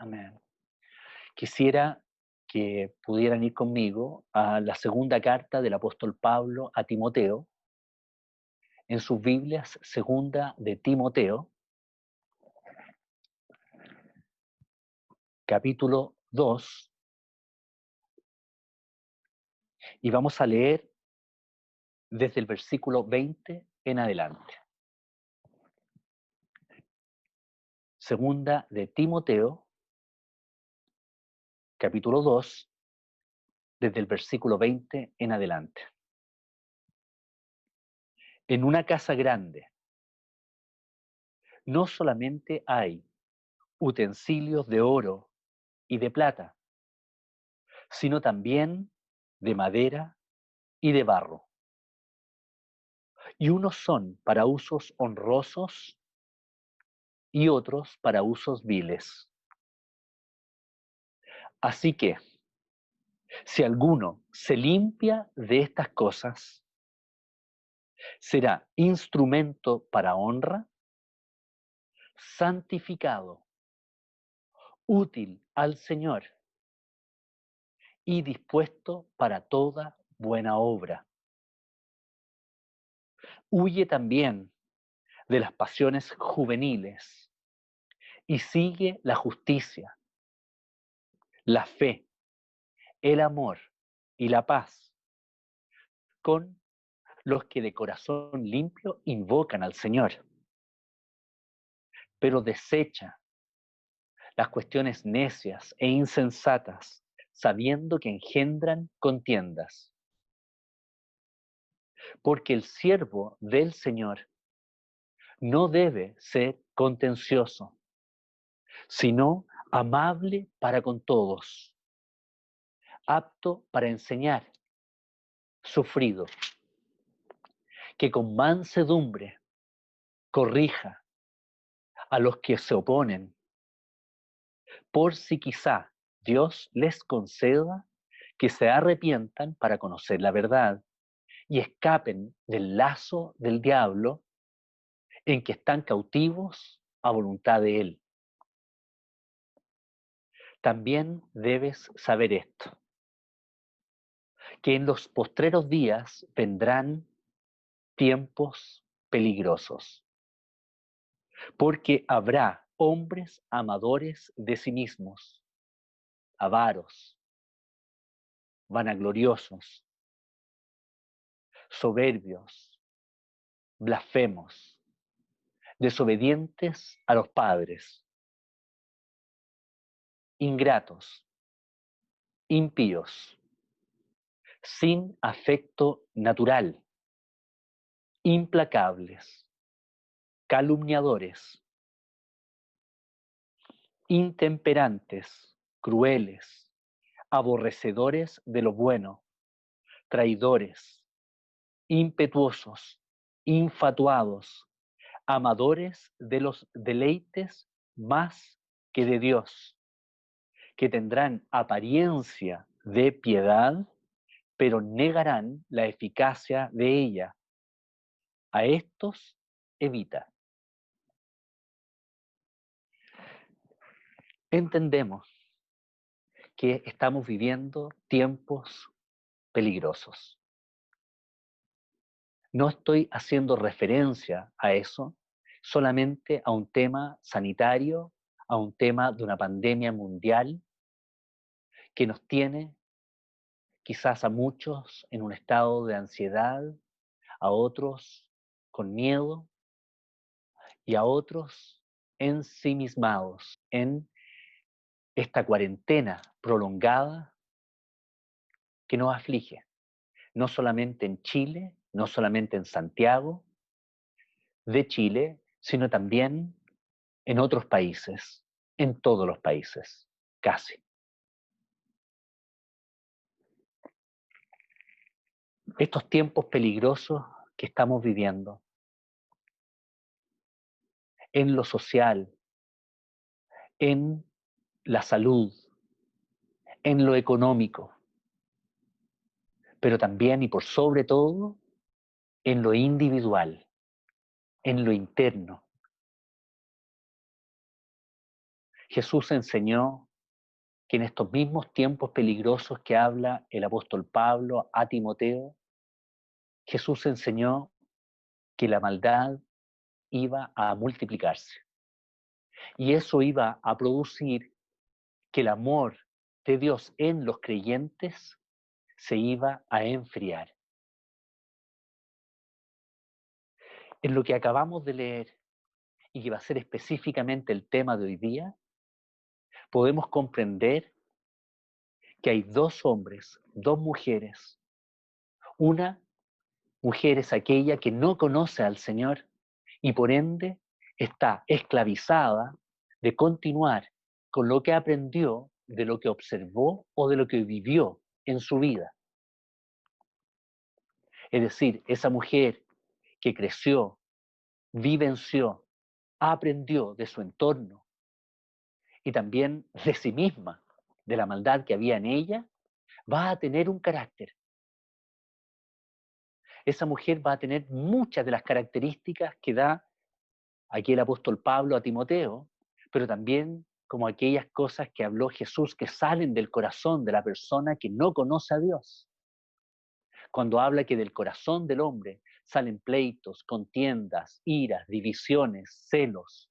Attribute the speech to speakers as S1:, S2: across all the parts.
S1: Amén. Quisiera que pudieran ir conmigo a la segunda carta del apóstol Pablo a Timoteo, en sus Biblias, segunda de Timoteo, capítulo 2, y vamos a leer desde el versículo 20 en adelante. Segunda de Timoteo, capítulo 2, desde el versículo 20 en adelante. En una casa grande no solamente hay utensilios de oro y de plata, sino también de madera y de barro. Y unos son para usos honrosos y otros para usos viles. Así que, si alguno se limpia de estas cosas, será instrumento para honra, santificado, útil al Señor y dispuesto para toda buena obra. Huye también de las pasiones juveniles y sigue la justicia, la fe, el amor y la paz con los que de corazón limpio invocan al Señor. Pero desecha las cuestiones necias e insensatas, sabiendo que engendran contiendas. Porque el siervo del Señor no debe ser contencioso, sino amable para con todos, apto para enseñar, sufrido, que con mansedumbre corrija a los que se oponen, por si quizá Dios les conceda que se arrepientan para conocer la verdad y escapen del lazo del diablo en que están cautivos a voluntad de él. También debes saber esto, que en los postreros días vendrán tiempos peligrosos, porque habrá hombres amadores de sí mismos, avaros, vanagloriosos, soberbios, blasfemos, desobedientes a los padres, ingratos, impíos, sin afecto natural, implacables, calumniadores, intemperantes, crueles, aborrecedores de lo bueno, traidores, impetuosos, infatuados, amadores de los deleites más que de Dios, que tendrán apariencia de piedad, pero negarán la eficacia de ella. A estos evita. Entendemos que estamos viviendo tiempos peligrosos. No estoy haciendo referencia a eso, solamente a un tema sanitario, a un tema de una pandemia mundial que nos tiene quizás a muchos en un estado de ansiedad, a otros con miedo y a otros ensimismados en esta cuarentena prolongada que nos aflige, no solamente en Chile, no solamente en Santiago de Chile, sino también en otros países, en todos los países, casi. Estos tiempos peligrosos que estamos viviendo, en lo social, en la salud, en lo económico, pero también y por sobre todo en lo individual, en lo interno. Jesús enseñó que en estos mismos tiempos peligrosos que habla el apóstol Pablo a Timoteo, Jesús enseñó que la maldad iba a multiplicarse. Y eso iba a producir que el amor de Dios en los creyentes se iba a enfriar. En lo que acabamos de leer, y que va a ser específicamente el tema de hoy día, podemos comprender que hay dos hombres, dos mujeres. Una mujer es aquella que no conoce al Señor y por ende está esclavizada de continuar con lo que aprendió, de lo que observó o de lo que vivió en su vida. Es decir, esa mujer que creció, vivenció, aprendió de su entorno y también de sí misma, de la maldad que había en ella, va a tener un carácter. Esa mujer va a tener muchas de las características que da aquí el apóstol Pablo a Timoteo, pero también como aquellas cosas que habló Jesús que salen del corazón de la persona que no conoce a Dios. Cuando habla que del corazón del hombre salen pleitos, contiendas, iras, divisiones, celos.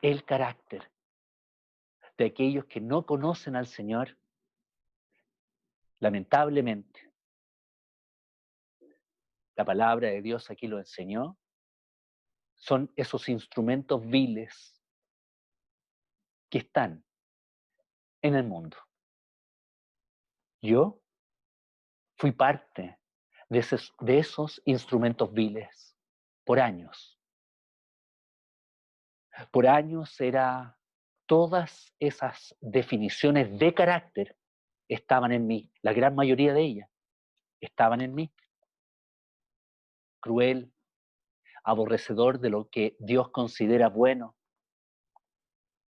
S1: El carácter de aquellos que no conocen al Señor, lamentablemente, la palabra de Dios aquí lo enseñó, son esos instrumentos viles que están en el mundo. Yo fui parte de esos instrumentos viles por años. Por años era todas esas definiciones de carácter estaban en mí, la gran mayoría de ellas estaban en mí. Cruel, aborrecedor de lo que Dios considera bueno,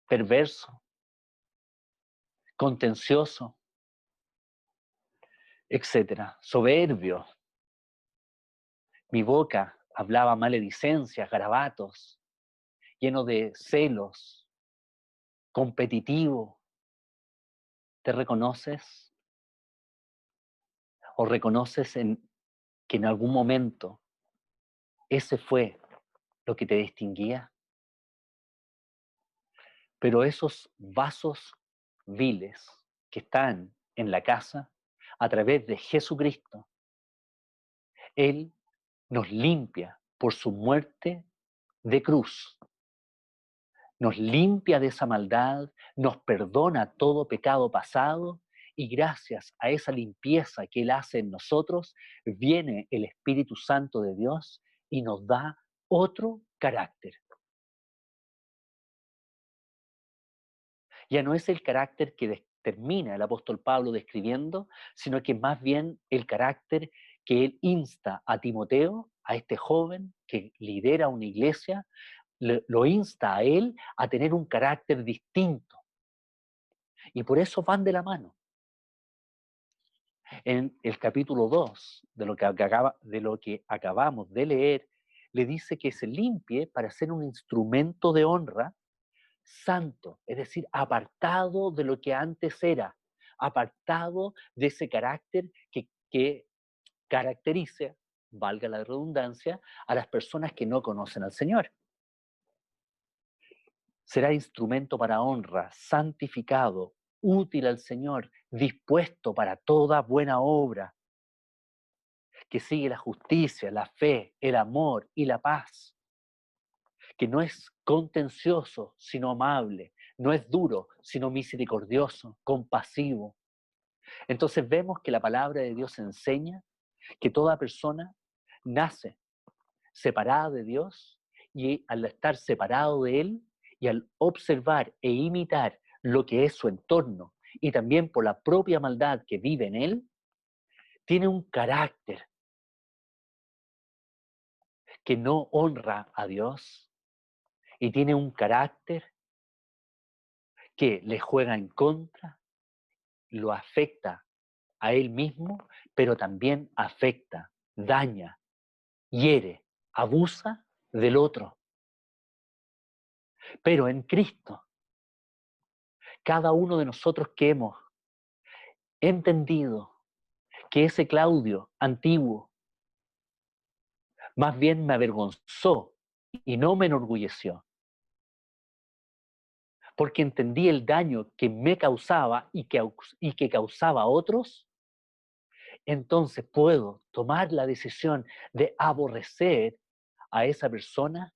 S1: perverso, contencioso, etcétera, soberbio. Mi boca hablaba maledicencias, garabatos, lleno de celos, competitivo. ¿Te reconoces? ¿O reconoces que en algún momento ese fue lo que te distinguía? Pero esos vasos viles que están en la casa, a través de Jesucristo, Él nos limpia por su muerte de cruz. Nos limpia de esa maldad, nos perdona todo pecado pasado y gracias a esa limpieza que Él hace en nosotros, viene el Espíritu Santo de Dios y nos da otro carácter. Ya no es el carácter que termina el apóstol Pablo describiendo, sino que más bien el carácter que él insta a Timoteo, a este joven que lidera una iglesia, lo insta a él a tener un carácter distinto. Y por eso van de la mano. En el capítulo 2 de lo que acabamos de leer, le dice que se limpie para ser un instrumento de honra santo, es decir, apartado de lo que antes era, apartado de ese carácter que caracteriza, valga la redundancia, a las personas que no conocen al Señor. Será instrumento para honra, santificado, útil al Señor, dispuesto para toda buena obra, que sigue la justicia, la fe, el amor y la paz, que no es contencioso, sino amable, no es duro, sino misericordioso, compasivo. Entonces vemos que la palabra de Dios enseña que toda persona nace separada de Dios y al estar separado de Él y al observar e imitar lo que es su entorno y también por la propia maldad que vive en Él, tiene un carácter que no honra a Dios y tiene un carácter que le juega en contra, lo afecta a él mismo, pero también afecta, daña, hiere, abusa del otro. Pero en Cristo, cada uno de nosotros que hemos entendido que ese Claudio antiguo más bien me avergonzó y no me enorgulleció, porque entendí el daño que me causaba y que causaba a otros, entonces puedo tomar la decisión de aborrecer a esa persona,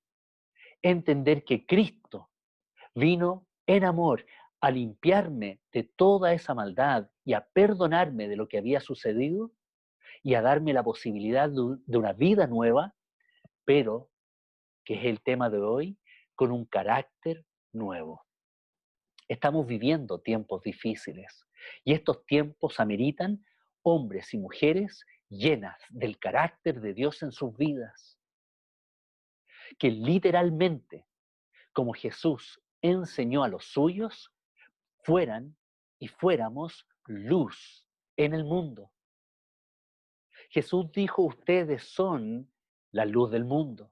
S1: entender que Cristo vino en amor a limpiarme de toda esa maldad y a perdonarme de lo que había sucedido y a darme la posibilidad de una vida nueva, pero, que es el tema de hoy, con un carácter nuevo. Estamos viviendo tiempos difíciles y estos tiempos ameritan hombres y mujeres llenas del carácter de Dios en sus vidas, que literalmente, como Jesús enseñó a los suyos, fueran y fuéramos luz en el mundo. Jesús dijo, ustedes son la luz del mundo,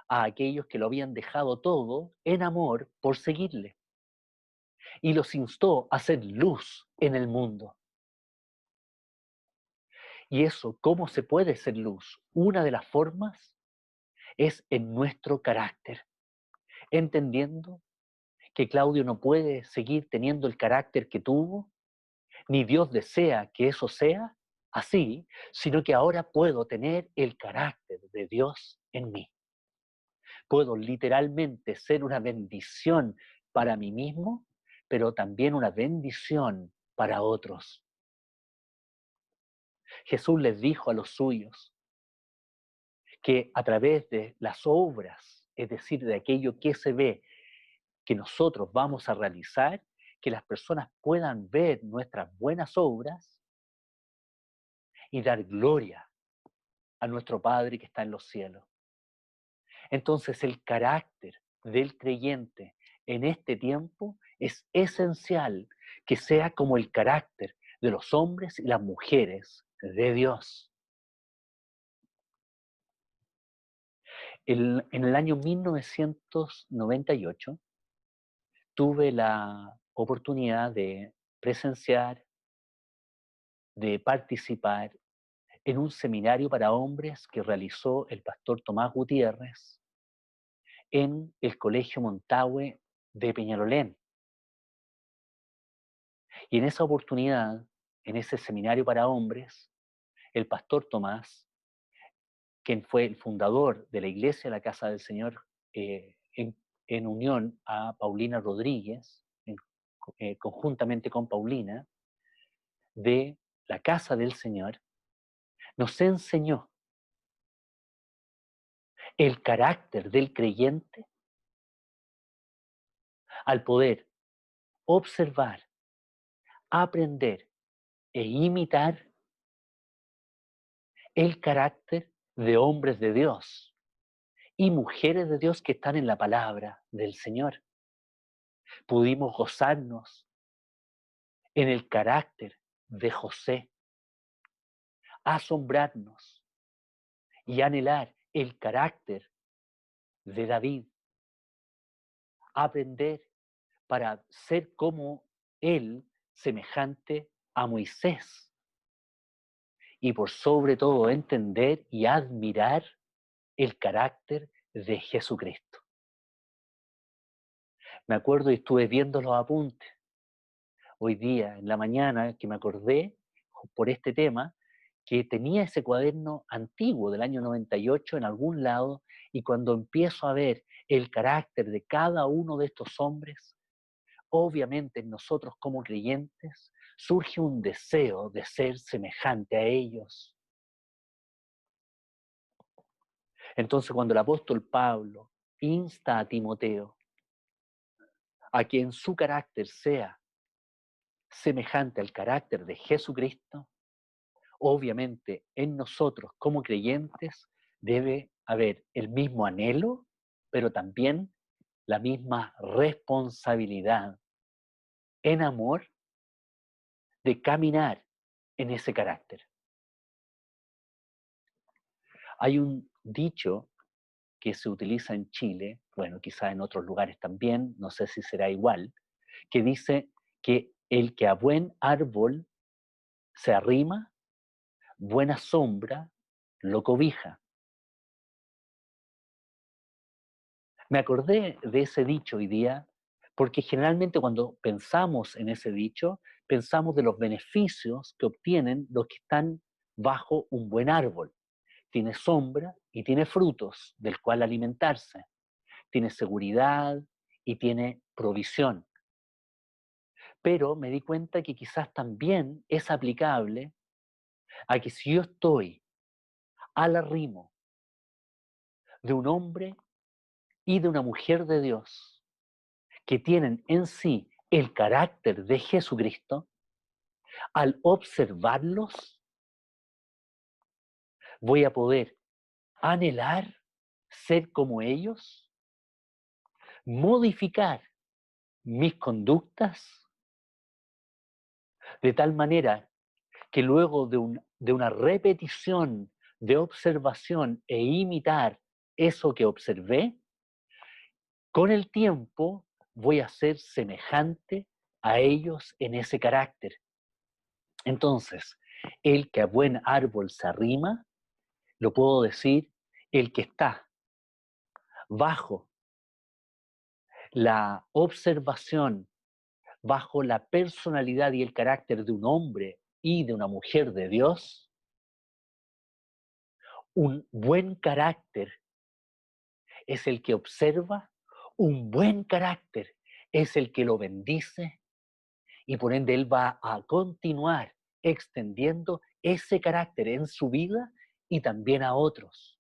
S1: a aquellos que lo habían dejado todo en amor por seguirle, y los instó a ser luz en el mundo. Y eso, ¿cómo se puede ser luz? Una de las formas es en nuestro carácter, entendiendo que Claudio no puede seguir teniendo el carácter que tuvo, ni Dios desea que eso sea así, sino que ahora puedo tener el carácter de Dios en mí. Puedo literalmente ser una bendición para mí mismo, pero también una bendición para otros. Jesús les dijo a los suyos que a través de las obras, es decir, de aquello que se ve, que nosotros vamos a realizar, que las personas puedan ver nuestras buenas obras y dar gloria a nuestro Padre que está en los cielos. Entonces el carácter del creyente en este tiempo es esencial que sea como el carácter de los hombres y las mujeres de Dios. En el año 1998 tuve la oportunidad de presenciar, de participar en un seminario para hombres que realizó el pastor Tomás Gutiérrez en el Colegio Montahue de Peñalolén. Y en esa oportunidad, en ese seminario para hombres, el pastor Tomás, quien fue el fundador de la iglesia de la Casa del Señor, en unión a Paulina Rodríguez, conjuntamente con Paulina, de la Casa del Señor, nos enseñó el carácter del creyente al poder observar, aprender e imitar el carácter de hombres de Dios y mujeres de Dios que están en la palabra del Señor. Pudimos gozarnos en el carácter de José, asombrarnos y anhelar el carácter de David, aprender para ser como él, semejante a Moisés, y por sobre todo entender y admirar el carácter de Jesucristo. Me acuerdo y estuve viendo los apuntes hoy día, en la mañana, que me acordé por este tema, que tenía ese cuaderno antiguo del año 98 en algún lado, y cuando empiezo a ver el carácter de cada uno de estos hombres, obviamente en nosotros como creyentes surge un deseo de ser semejante a ellos. Entonces cuando el apóstol Pablo insta a Timoteo a que en su carácter sea semejante al carácter de Jesucristo, obviamente en nosotros como creyentes debe haber el mismo anhelo, pero también la misma responsabilidad en amor de caminar en ese carácter. Hay un dicho que se utiliza en Chile, bueno, quizá en otros lugares también, no sé si será igual, que dice que el que a buen árbol se arrima, buena sombra lo cobija. Me acordé de ese dicho hoy día porque generalmente cuando pensamos en ese dicho, pensamos de los beneficios que obtienen los que están bajo un buen árbol. Tiene sombra y tiene frutos del cual alimentarse. Tiene seguridad y tiene provisión. Pero me di cuenta que quizás también es aplicable a que si yo estoy al arrimo de un hombre y de una mujer de Dios que tienen en sí el carácter de Jesucristo, al observarlos voy a poder anhelar ser como ellos, modificar mis conductas de tal manera que luego de una repetición de observación e imitar eso que observé, con el tiempo voy a ser semejante a ellos en ese carácter. Entonces, el que a buen árbol se arrima, lo puedo decir, el que está bajo la observación, bajo la personalidad y el carácter de un hombre y de una mujer de Dios, un buen carácter es el que observa, un buen carácter es el que lo bendice y por ende él va a continuar extendiendo ese carácter en su vida y también a otros.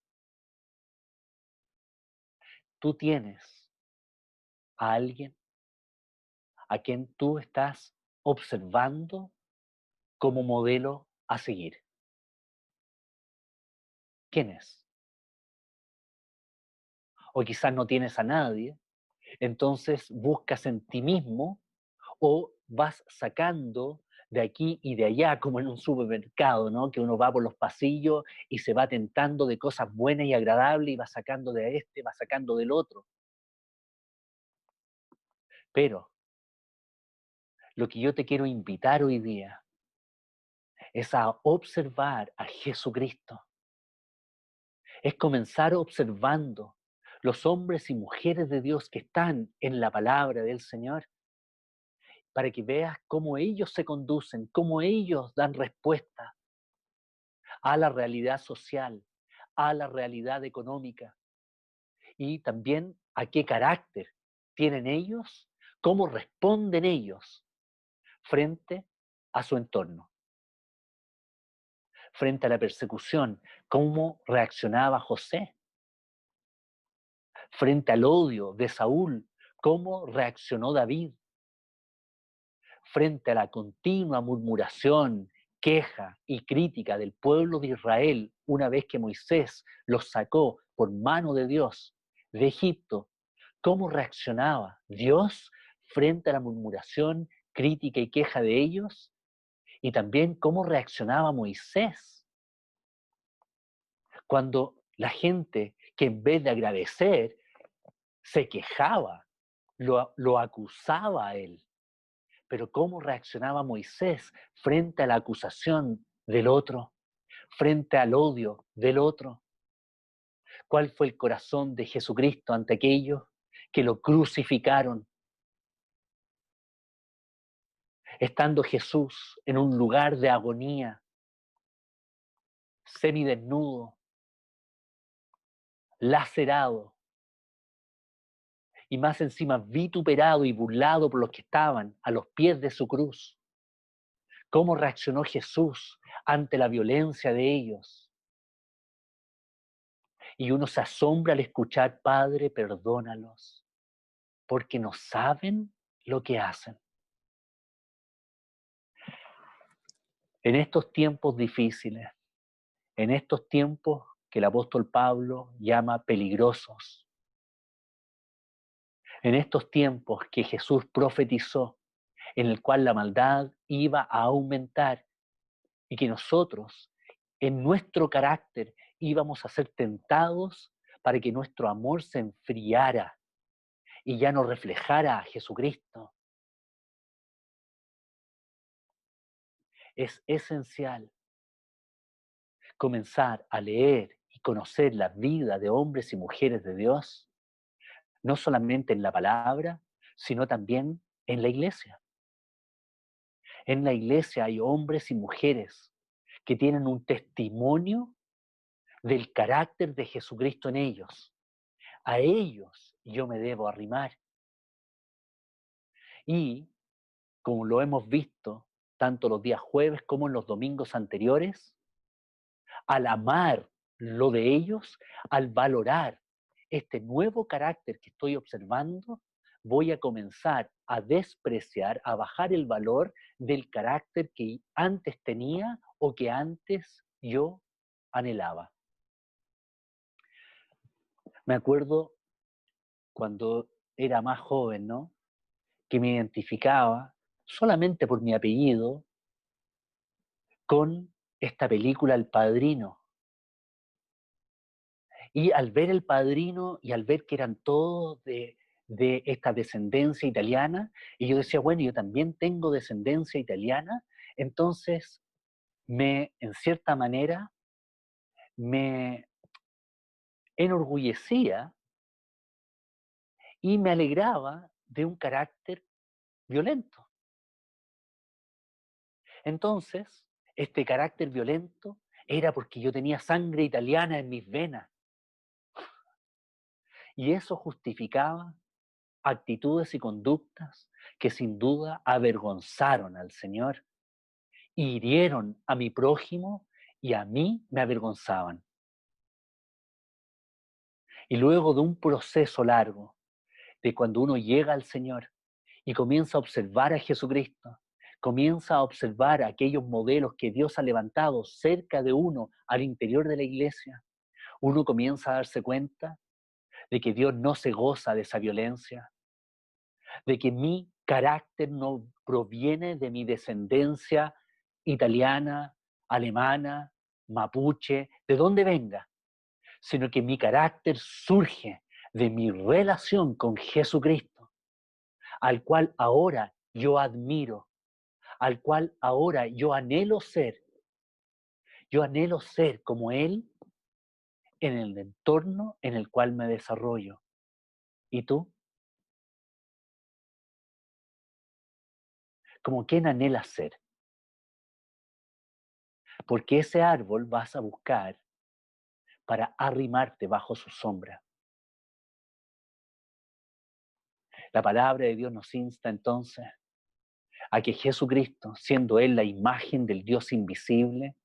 S1: Tú tienes a alguien a quien tú estás observando como modelo a seguir. ¿Quién es? O quizás no tienes a nadie, entonces buscas en ti mismo o vas sacando de aquí y de allá, como en un supermercado, ¿no? Que uno va por los pasillos y se va tentando de cosas buenas y agradables y va sacando de este, va sacando del otro. Pero lo que yo te quiero invitar hoy día es a observar a Jesucristo. Es comenzar observando los hombres y mujeres de Dios que están en la palabra del Señor, para que veas cómo ellos se conducen, cómo ellos dan respuesta a la realidad social, a la realidad económica y también a qué carácter tienen ellos, cómo responden ellos frente a su entorno, frente a la persecución, cómo reaccionaba José, frente al odio de Saúl, cómo reaccionó David, frente a la continua murmuración, queja y crítica del pueblo de Israel una vez que Moisés los sacó por mano de Dios de Egipto, ¿cómo reaccionaba Dios frente a la murmuración, crítica y queja de ellos? Y también cómo reaccionaba Moisés cuando la gente que en vez de agradecer se quejaba, lo acusaba a él. Pero ¿cómo reaccionaba Moisés frente a la acusación del otro, frente al odio del otro? ¿Cuál fue el corazón de Jesucristo ante aquellos que lo crucificaron? Estando Jesús en un lugar de agonía, semidesnudo, lacerado y más encima vituperado y burlado por los que estaban a los pies de su cruz. ¿Cómo reaccionó Jesús ante la violencia de ellos? Y uno se asombra al escuchar, Padre, perdónalos, porque no saben lo que hacen. En estos tiempos difíciles, en estos tiempos que el apóstol Pablo llama peligrosos, en estos tiempos que Jesús profetizó, en el cual la maldad iba a aumentar y que nosotros, en nuestro carácter, íbamos a ser tentados para que nuestro amor se enfriara y ya no reflejara a Jesucristo. Es esencial comenzar a leer y conocer la vida de hombres y mujeres de Dios, no solamente en la palabra, sino también en la iglesia. En la iglesia hay hombres y mujeres que tienen un testimonio del carácter de Jesucristo en ellos. A ellos yo me debo arrimar. Y, como lo hemos visto tanto los días jueves como en los domingos anteriores, al amar lo de ellos, al valorar este nuevo carácter que estoy observando, voy a comenzar a despreciar, a bajar el valor del carácter que antes tenía o que antes yo anhelaba. Me acuerdo cuando era más joven, ¿no? Que me identificaba solamente por mi apellido con esta película El Padrino. Y al ver El Padrino y al ver que eran todos de esta descendencia italiana, y yo decía, bueno, yo también tengo descendencia italiana, entonces en cierta manera, me enorgullecía y me alegraba de un carácter violento. Entonces, este carácter violento era porque yo tenía sangre italiana en mis venas. Y eso justificaba actitudes y conductas que sin duda avergonzaron al Señor, hirieron a mi prójimo y a mí me avergonzaban. Y luego de un proceso largo, de cuando uno llega al Señor y comienza a observar a Jesucristo, comienza a observar aquellos modelos que Dios ha levantado cerca de uno al interior de la iglesia, uno comienza a darse cuenta de que Dios no se goza de esa violencia, de que mi carácter no proviene de mi descendencia italiana, alemana, mapuche, de donde venga, sino que mi carácter surge de mi relación con Jesucristo, al cual ahora yo admiro, al cual ahora yo anhelo ser como Él en el entorno en el cual me desarrollo. ¿Y tú? ¿Como quién anhelas ser? Porque ese árbol vas a buscar para arrimarte bajo su sombra. La palabra de Dios nos insta entonces a que Jesucristo, siendo Él la imagen del Dios invisible,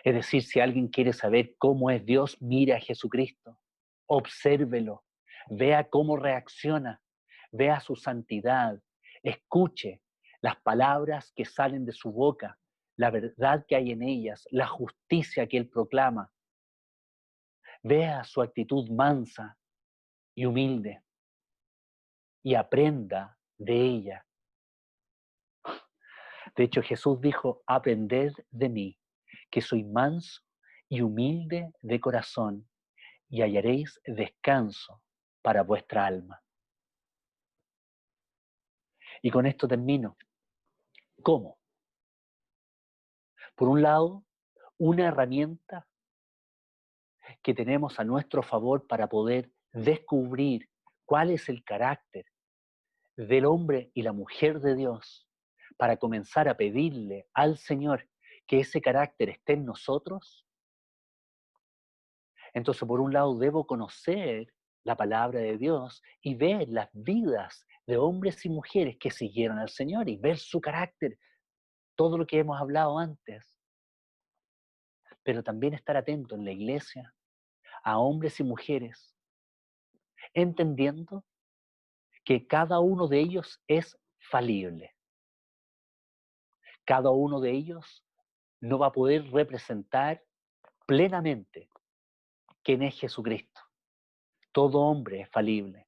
S1: es decir, si alguien quiere saber cómo es Dios, mire a Jesucristo, obsérvelo, vea cómo reacciona, vea su santidad, escuche las palabras que salen de su boca, la verdad que hay en ellas, la justicia que Él proclama, vea su actitud mansa y humilde y aprenda de ella. De hecho, Jesús dijo, aprended de mí, que soy manso y humilde de corazón, y hallaréis descanso para vuestra alma. Y con esto termino. ¿Cómo? Por un lado, una herramienta que tenemos a nuestro favor para poder descubrir cuál es el carácter del hombre y la mujer de Dios, para comenzar a pedirle al Señor que ese carácter esté en nosotros. Entonces, por un lado, debo conocer la palabra de Dios y ver las vidas de hombres y mujeres que siguieron al Señor y ver su carácter, todo lo que hemos hablado antes. Pero también estar atento en la iglesia a hombres y mujeres, entendiendo que cada uno de ellos es falible. Cada uno de ellos no va a poder representar plenamente quién es Jesucristo. Todo hombre es falible.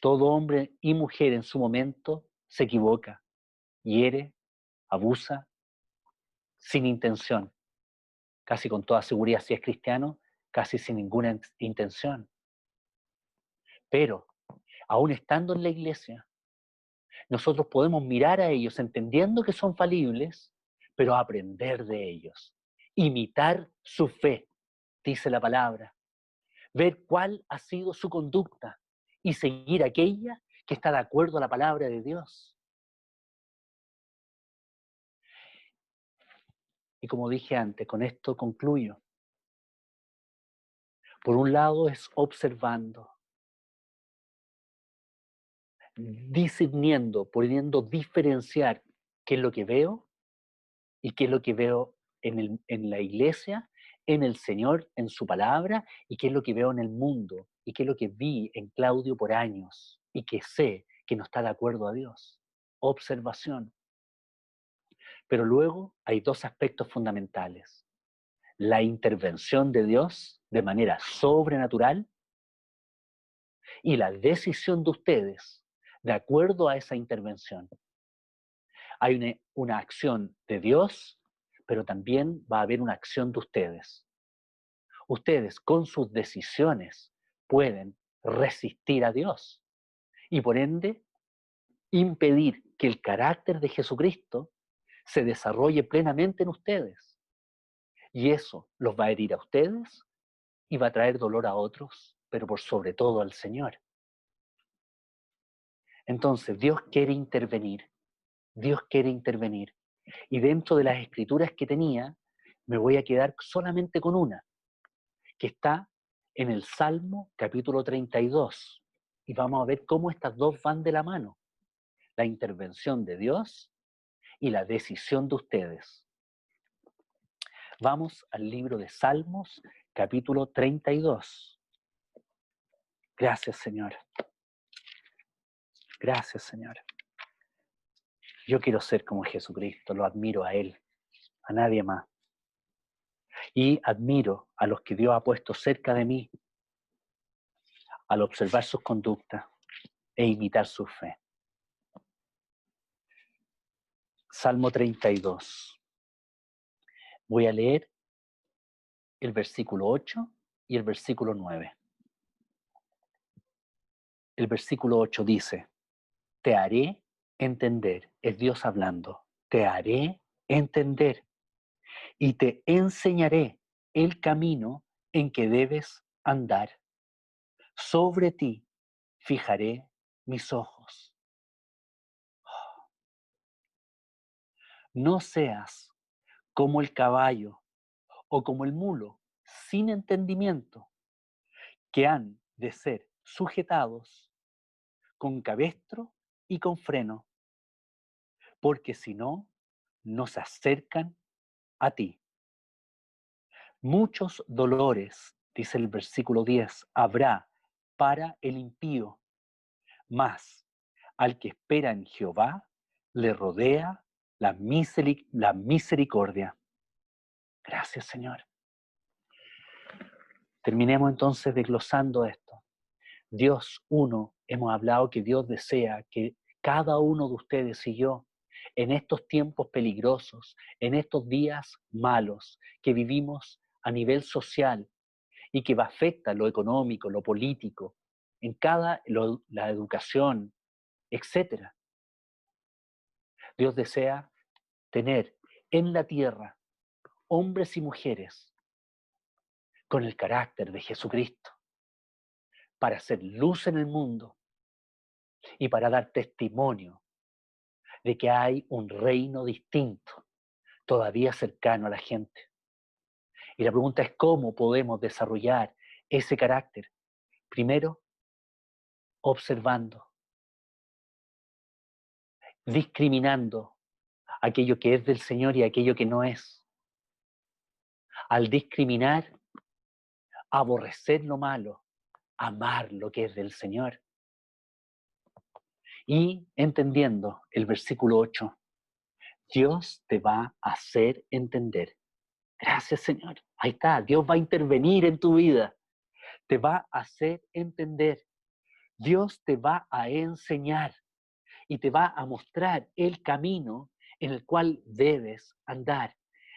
S1: Todo hombre y mujer en su momento se equivoca, hiere, abusa, sin intención. Casi con toda seguridad, si es cristiano, casi sin ninguna intención. Pero Aún estando en la iglesia, nosotros podemos mirar a ellos entendiendo que son falibles, pero aprender de ellos, imitar su fe, dice la palabra, ver cuál ha sido su conducta y seguir aquella que está de acuerdo a la palabra de Dios. Y como dije antes, con esto concluyo. Por un lado es observando, discerniendo, pudiendo diferenciar qué es lo que veo y qué es lo que veo en la iglesia, en el Señor, en su palabra, y qué es lo que veo en el mundo, y qué es lo que vi en Claudio por años, y que sé que no está de acuerdo a Dios. Observación. Pero luego hay dos aspectos fundamentales. La intervención de Dios de manera sobrenatural y la decisión de ustedes de acuerdo a esa intervención. Hay una acción de Dios, pero también va a haber una acción de ustedes. Ustedes con sus decisiones pueden resistir a Dios y por ende impedir que el carácter de Jesucristo se desarrolle plenamente en ustedes. Y eso los va a herir a ustedes y va a traer dolor a otros, pero por sobre todo al Señor. Entonces Dios quiere intervenir, Dios quiere intervenir. Y dentro de las escrituras que tenía, me voy a quedar solamente con una, que está en el Salmo capítulo 32. Y vamos a ver cómo estas dos van de la mano. La intervención de Dios y la decisión de ustedes. Vamos al libro de Salmos capítulo 32. Gracias, Señor. Gracias, Señor. Yo quiero ser como Jesucristo, lo admiro a Él, a nadie más. Y admiro a los que Dios ha puesto cerca de mí al observar sus conductas e imitar su fe. Salmo 32. Voy a leer el versículo 8 y el versículo 9. El versículo 8 dice, te haré entender, es Dios hablando, te haré entender y te enseñaré el camino en que debes andar. Sobre ti fijaré mis ojos. No seas como el caballo o como el mulo, sin entendimiento, que han de ser sujetados con cabestro y con freno, porque si no, no se acercan a ti. Muchos dolores, dice el versículo 10, habrá para el impío, mas al que espera en Jehová le rodea la misericordia. Gracias, Señor. Terminemos entonces desglosando esto. Dios, uno, hemos hablado que Dios desea que cada uno de ustedes y yo, en estos tiempos peligrosos, en estos días malos que vivimos a nivel social y que afecta lo económico, lo político, en la educación, etc. Dios desea tener en la tierra hombres y mujeres con el carácter de Jesucristo para hacer luz en el mundo y para dar testimonio de que hay un reino distinto, todavía cercano a la gente. Y la pregunta es cómo podemos desarrollar ese carácter. Primero, observando, discriminando aquello que es del Señor y aquello que no es. Al discriminar, aborrecer lo malo, amar lo que es del Señor. Y entendiendo el versículo 8, Dios te va a hacer entender. Gracias, Señor. Ahí está, Dios va a intervenir en tu vida. Te va a hacer entender. Dios te va a enseñar y te va a mostrar el camino en el cual debes andar.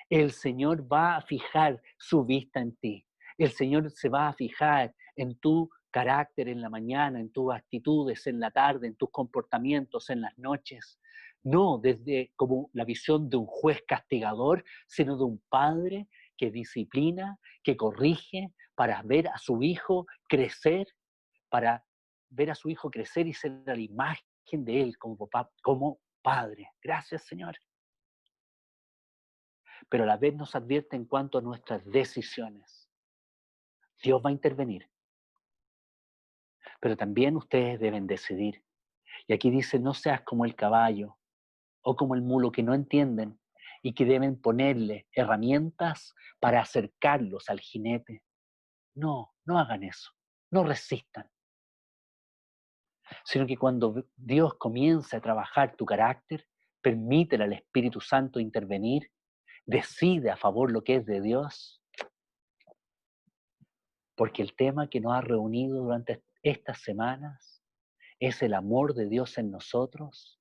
S1: El Señor va a fijar su vista en ti. El Señor se va a fijar en tu carácter en la mañana, en tus actitudes, en la tarde, en tus comportamientos, en las noches. No desde como la visión de un juez castigador, sino de un padre que disciplina, que corrige para ver a su hijo crecer, para ver a su hijo crecer y ser a la imagen de él como papá, como padre. Gracias, Señor. Pero a la vez nos advierte en cuanto a nuestras decisiones. Dios va a intervenir, pero también ustedes deben decidir. Y aquí dice, no seas como el caballo o como el mulo que no entienden y que deben ponerle herramientas para acercarlos al jinete. No, no hagan eso, no resistan, sino que cuando Dios comienza a trabajar tu carácter, permítele al Espíritu Santo intervenir, decide a favor lo que es de Dios, porque el tema que nos ha reunido durante estas semanas es el amor de Dios en nosotros,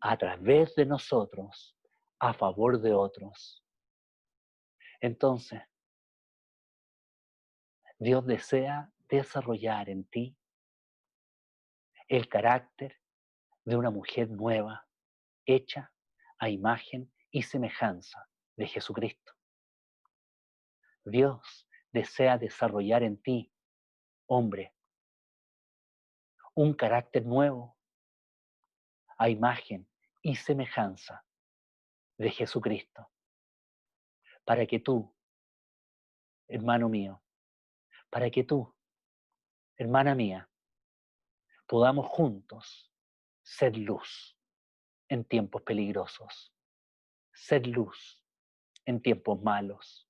S1: a través de nosotros, a favor de otros. Entonces, Dios desea desarrollar en ti el carácter de una mujer nueva, hecha a imagen y semejanza de Jesucristo. Dios desea desarrollar en ti, hombre, un carácter nuevo a imagen y semejanza de Jesucristo, para que tú, hermano mío, para que tú, hermana mía, podamos juntos ser luz en tiempos peligrosos, ser luz en tiempos malos.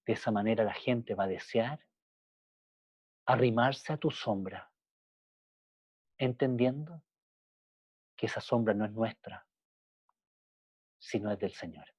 S1: De esa manera la gente va a desear arrimarse a tu sombra, entendiendo que esa sombra no es nuestra, sino es del Señor.